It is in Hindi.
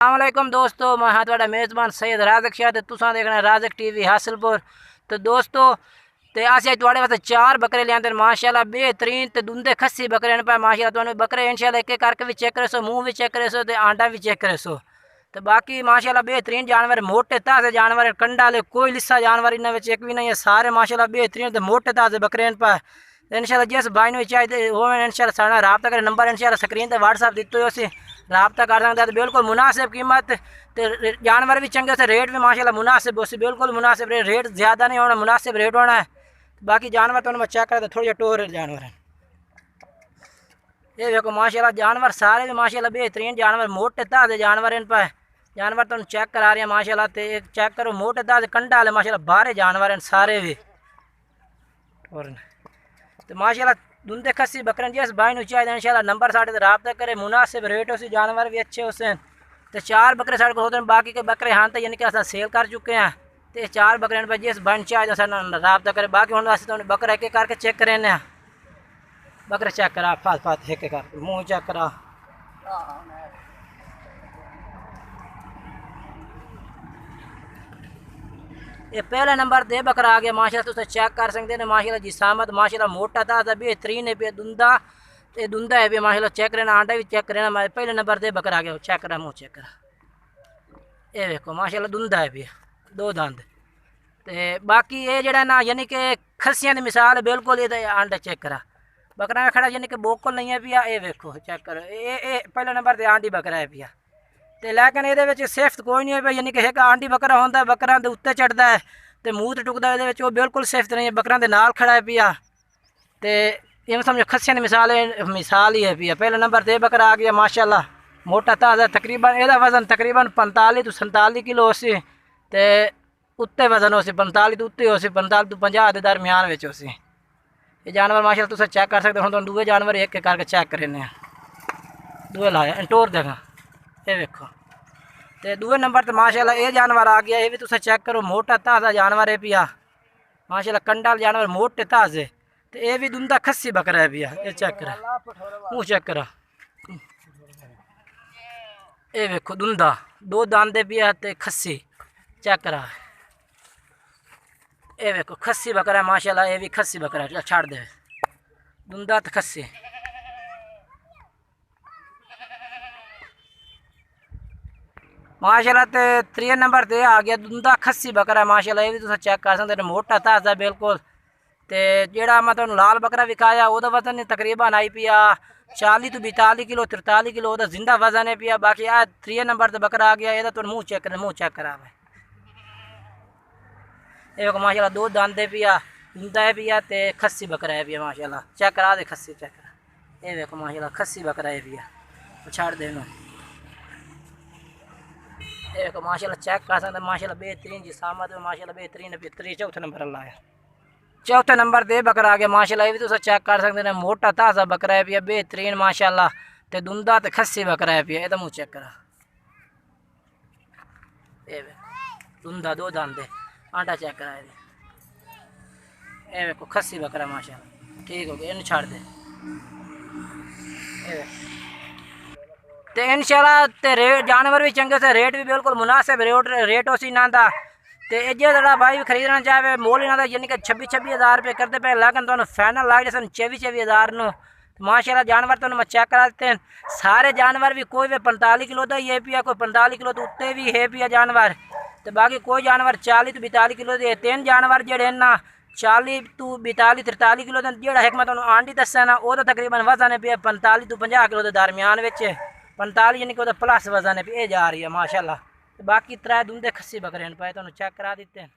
अस्सलामुअलैकुम दोस्तों, मैं हाँ तुहाडा मेज़बान सैयद राज़क शाह ते तुसां देखना राज़क टीवी हासिलपुर। तो दोस्तों ते असें तुहाडे वास्ते 4 बकरे लियांदे माशाल्लाह बेहतरीन ते दुंदे खस्सी बकरे ने। माशाल्लाह तुहानू बकरे इंशाल्लाह एक एक करके भी चेक करेसो, मुँह भी चेक करेसो ते आंडा भी चेक करेसो। तो बाकी माशाल्लाह बेहतरीन जानवर, मोटे ताज़े जानवर, कंडा वाले कोई लिस्सा जानवर इन्हां विच एक भी नहीं है। सारे माशाल्लाह बेहतरीन ते मोटे ताज़े बकरे ने। इंशाल्लाह जिस भाई नूं चाहिए वो इंशाल्लाह साढ़ा राबता करें। नंबर इंशाल्लाह स्क्रीन पर व्हाट्सअप दिते हो राबता कर सकता है। बिल्कुल मुनासिब कीमत ते जानवर भी चंगे से, रेट भी माशाल्लाह मुनासिब हो, बिल्कुल मुनासिब रेट ज़्यादा नहीं होना, मुनासिब रेट होना है। बाकी जानवर तो मैं चेक करा थोड़ी जा टोर जानवर है। ये देखो माशाल्लाह जानवर सारे भी माशाल्लाह बेहतरीन जानवर, मोटे ताज़े जानवर इन पर। जानवर तुम चेक करा रहे हैं माशाल्लाह। तो एक चेक करो मोटे ताज़े कंडा वाले माशाल्लाह बाहरे जानवर हैं सारे भी। और तो माशाल्लाह दुंदे खस्सी बकरे जिस भाई नूं चाहिए इंशाल्लाह नंबर साढ़े से राबता करे। मुनासिब रेट उसी जानवर भी अच्छे उसे। तो 4 बकरे साढ़े को होते हैं, बाकी के बकरे हाँ तो यानी कि अस सेल कर चुके हैं। तो 4 बकरे पर जिस भाई चाहिए साढ़े राबता करे। बाकी हम तो बकरा एक एक करके चेक करें। बकरे चेक करा फात फात एक एक करके मुँह चेक करा। ये पहले नंबर दे बकरा आ गया माशाल्लाह। तुम चेक कर सकते हैं माशाल्लाह जिसामत माशाल्लाह मोटा ताज़ा बेहतरीन है पे दुंदा ते दुंदा है भी माशाल्लाह। चेक करना आंडा भी चेक करना। पहले नंबर दे बकरा आ गया चेक करा मुँह चेक करा। ये देखो माशाल्लाह दुंदा है भी 2 दंद। ते बाकी ये जड़ा ना यानी कि खस्सियां की मिसाल है बिल्कुल। ये आंडा चेक करा बकरा में खड़ा यानी कि बोकल नहीं है पिया। ये देखो चेक करो ये पहले नंबर से आंडी बकरा है पिया। तो लेकिन ये सिफ्त कोई नहीं है यानी कि एक आंडी बकरा होंगे बकरा के उत्ते चढ़ता है तो मूँह तो टुकता है। वो बिल्कुल सिफ्त नहीं है, बकरा के नाल खड़ा है पिया। तो ये समझो खस्सियां की मिसाल ही है पिया। पहले नंबर से बकरा आ गया माशाल्लाह मोटा ताज़ा। तकरीबन यदा वजन तकरीबन 45 तो 47 किलो हो सी। तो उत्ते वजन हो सी 45 तो उत्ते हो सी 45 तो 50 के दरम्यान हो सी। ये जानवर माशाल्लाह तुम चेक कर सकते हो। हम दूए जानवर एक एक करके चेक करें। दूए लाया इंटोर देखा ये देखो। तो दूए नंबर तो माशाल्लाह ये जानवर आ गया। ये भी तुम चेक करो मोटा ताज़ा जानवर है पिया माशाल्लाह। कंडा जानवर मोटे ताज़े। तो ये भी दुंदा खस्सी बकरा है पिया। ये चेक करा मुँह चेक करा। ये देखो दुंदा 2 दांदे पिया ते खस्सी चेक करा। ये देखो खस्सी बकरा माशाल्लाह। ये भी खस्सी बकरा है छाड़ दे दुंदा तो खस्सी। माशाल्लाह तो 3 नंबर से आ गया दुंदा खस्सी बकरा माशाल्लाह। ये भी तुम चेक कर सकते मोटा ताज़ा बिल्कुल। तो जोड़ा मैं तुम लाल बकरा विखाया वो वजन तकरीबन आई पिया 40 तो 42 किलो 43 किलो वो जिंदा वजन है पिया। बाकी आ 3 नंबर से बकरा आ गया। ये तो मुँह चेक कर मुँह चेक करा भाई। ये माशाल्लाह 2 दांदे पिया दुंदा है पिया तो खस्सी बकरा है पिया माशाल्लाह। चेक करा दे खस्सी चेक करा। ये देखो माशाल्लाह खस्सी बकरा है पिया छाड़ देना। देखो माशाल्लाह चेक कर सकते माशाल्लाह बेहतरीन जिसामत माशाल्लाह बेहतरीन बेहतरीन। चौथे नंबर अल्लाह है। चौथे नंबर दे बकरा आ गया माशाल्लाह। ये भी तुम चेक कर सकते हैं मोटा ताज़ा बकरा है पिया बेहतरीन माशाल्लाह। तो दुंदा तो खस्सी बकरा है पिया। ये मुँह चेक करा ये दुंदा 2 दांदे आंडा चेक करा। ये देखो खस्सी बकरा माशाल्लाह ठीक हो गया। इन छाड़ दे तो इंशाल्लाह ते रेट जानवर भी चंगे से रेट भी बिल्कुल मुनासिब रेट उसी ना था। तो ये जरा भाई भी खरीदना चाहे मोल इन्हों यानी कि 26 हज़ार रुपये करते पे। लेकिन तुम फाइनल ला जैसे 24 हज़ार माशाल्लाह जानवर तुम मैं चेक करा देते हैं। सारे जानवर भी कोई भी 45 किलो का ही है पिया, कोई 45 किलो तो उत्ते भी है पिया जानवर। तो बाकी कोई जानवर 40 तो 42 किलो के 3 जानवर जोड़े ना 40 तो 42 43 किलो जोड़ा एक मैं तुम आंडी दसा ना वो तो तकरीबन वजन है पिया 45 तो 50 किलो के दरम्यान 45 यानी कि प्लस वजन है ये जा रही है माशाल्लाह। बाकी 3 दुंदे खस्सी बकरे पे तुम चेक करा देते हैं।